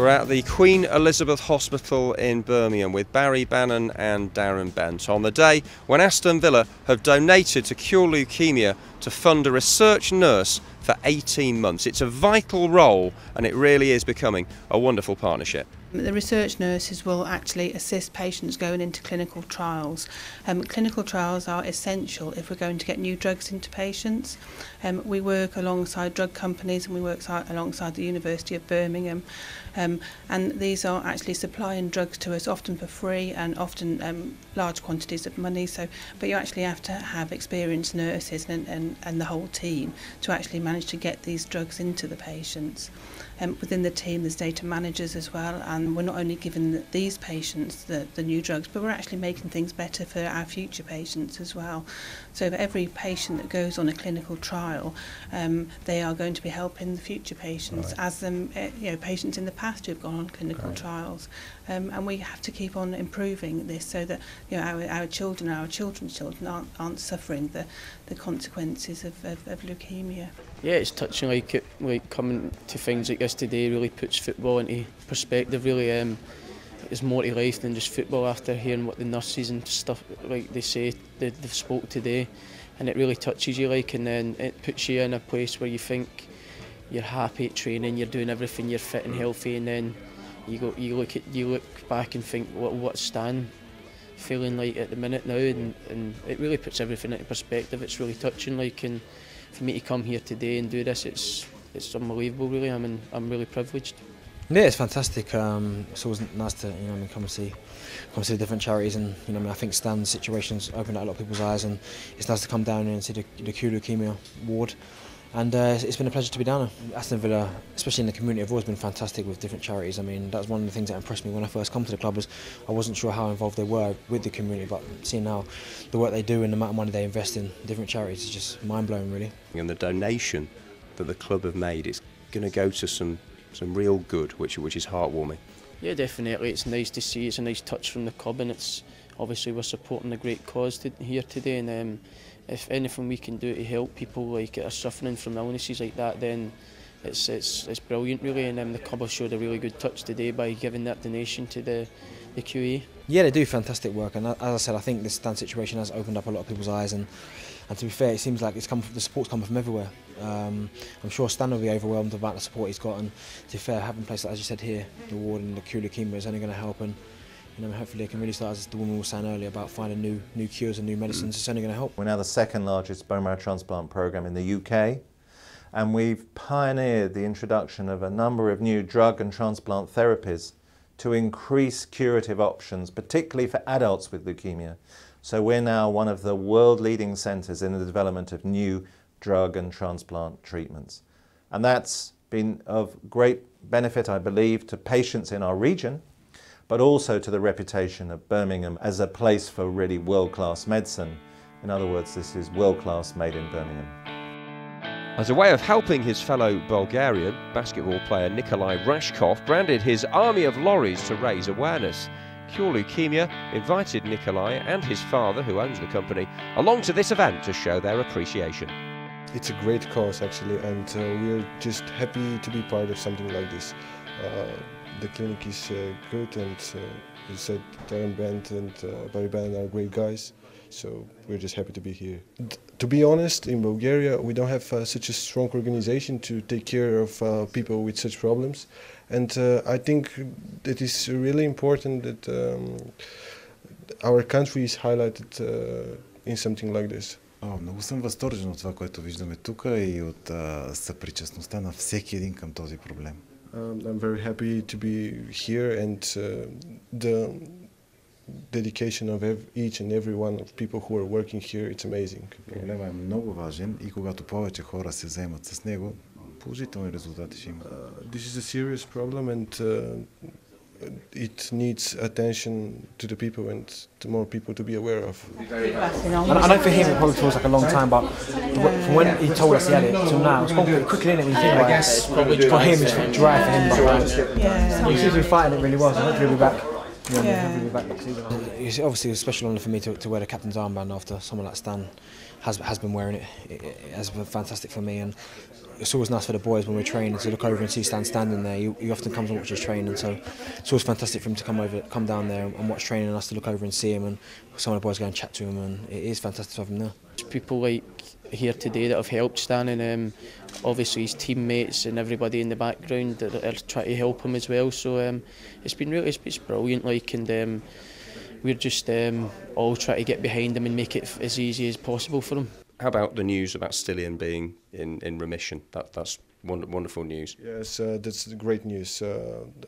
We're at the Queen Elizabeth Hospital in Birmingham with Barry, Bannan and Darren Bent on the day when Aston Villa have donated to Cure Leukaemia to fund a research nurse for 18 months. It's a vital role and it really is becoming a wonderful partnership. The research nurses will actually assist patients going into clinical trials. Clinical trials are essential if we're going to get new drugs into patients. We work alongside drug companies and we work alongside the University of Birmingham, and these are actually supplying drugs to us, often for free and often large quantities of money. But you actually have to have experienced nurses and the whole team to actually manage to get these drugs into the patients. Within the team there's data managers as well, and we're not only giving these patients the new drugs, but we're actually making things better for our future patients as well. So for every patient that goes on a clinical trial, they are going to be helping the future patients, as patients in the past who have gone on clinical trials. And we have to keep on improving this so that our children, our children's children aren't suffering the consequences of leukemia. Yeah, it's touching, like coming to things like this today really puts football into perspective. Really, there's more to life than just football. After hearing what the nurses and stuff like they say they've spoke today, and it really touches you, and then it puts you in a place where you think you're happy at training, you're doing everything, you're fit and healthy, and then you look back and think, what's Stan feeling like at the minute now, and it really puts everything into perspective. It's really touching, and for me to come here today and do this, it's unbelievable. Really, I'm really privileged. Yeah, it's fantastic. It's always nice to come see different charities, and I think Stan's situation's opened up a lot of people's eyes, and it's nice to come down here and see the Cure Leukaemia ward. And it's been a pleasure to be down here. Aston Villa, especially in the community, have always been fantastic with different charities. I mean, that's one of the things that impressed me when I first come to the club. Was I wasn't sure how involved they were with the community, but seeing now the work they do and the amount of money they invest in different charities is just mind-blowing, really. And the donation that the club have made, it's going to go to some real good, which is heartwarming. Yeah, definitely. It's nice to see. It's a nice touch from the club, and it's obviously we're supporting a great cause here today. And if anything we can do to help people that are suffering from illnesses like that, then it's brilliant, really. And the club have showed a really good touch today by giving that donation to the QE. Yeah, they do fantastic work, and as I said, I think this Stan situation has opened up a lot of people's eyes, and to be fair, it seems like the support's come from everywhere. I'm sure Stan will be overwhelmed about the support he's got, and to be fair, having places as you said here, the ward and the Cure Leukaemia is only going to help, and hopefully they can really start, as the woman was saying earlier, about finding new cures and new medicines. It's only going to help. We're now the second largest bone marrow transplant programme in the UK, and we've pioneered the introduction of a number of new drug and transplant therapies to increase curative options, particularly for adults with leukemia. So we're now one of the world-leading centres in the development of new drug and transplant treatments. And that's been of great benefit, I believe, to patients in our region, but also to the reputation of Birmingham as a place for really world-class medicine. In other words, this is world-class made in Birmingham. As a way of helping his fellow Bulgarian, basketball player Nikolai Rashkov branded his army of lorries to raise awareness. Cure Leukaemia invited Nikolai and his father, who owns the company, along to this event to show their appreciation. It's a great cause, actually, and we're just happy to be part of something like this. The clinic is good, and as you said, Darren Bent and Barry Bannan are great guys, so we're just happy to be here. To be honest, in Bulgaria we don't have such a strong organization to take care of people with such problems, and I think it is really important that our country is highlighted in something like this. Много съм възторжен от това, което виждаме тук и от съпричастността на всеки един към този проблем. I'm very happy to be here, and the dedication of each and every one of people who are working here, it's amazing. Проблемът е много важен и когато повече хора се заемат с него, положителни резултати ще има. This is a serious problem, and it needs attention to the people and to more people to be aware of. I know for him it probably feels like a long time, but from when he told us he had it till now, it's gone pretty quickly, isn't it? When you think about it. For him, it's dry for him. He seems to be fighting it really well, so hopefully he'll be back Yeah. It's obviously a special honour for me to wear the captain's armband after someone like Stan has been wearing it. It has been fantastic for me, and it's always nice for the boys when we're training to look over and see Stan standing there. He often comes and watches training, so it's always fantastic for him to come down there and watch training, and us to look over and see him, and some of the boys go and chat to him, and it is fantastic to have him there. There's people like here today that have helped Stan, and obviously his teammates and everybody in the background that are trying to help him as well. So it's been really it's brilliant, like, and we're just all trying to get behind him and make it as easy as possible for him. How about the news about Stillian being in remission? That's wonderful news. Yes, that's great news.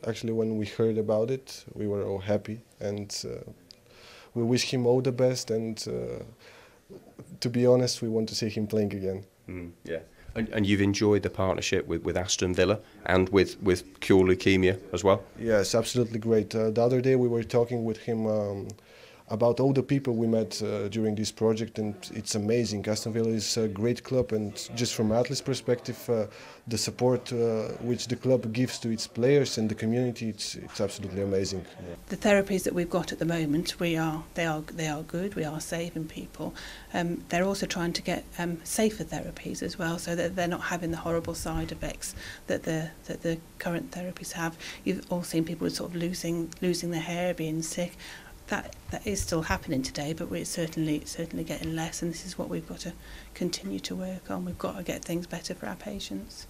Actually, when we heard about it, we were all happy, and we wish him all the best. And to be honest, we want to see him playing again. Yeah, and you've enjoyed the partnership with Aston Villa and with Cure Leukaemia as well? Yes, absolutely great. The other day we were talking with him about all the people we met during this project, and it's amazing. Aston Villa is a great club, and just from athlete's perspective, the support which the club gives to its players and the community, it's absolutely amazing. The therapies that we've got at the moment, they are good. We are saving people. They're also trying to get safer therapies as well, so that they're not having the horrible side effects that the current therapies have. You've all seen people sort of losing their hair, being sick. That is still happening today, but we're certainly getting less, and this is what we've got to continue to work on. We've got to get things better for our patients.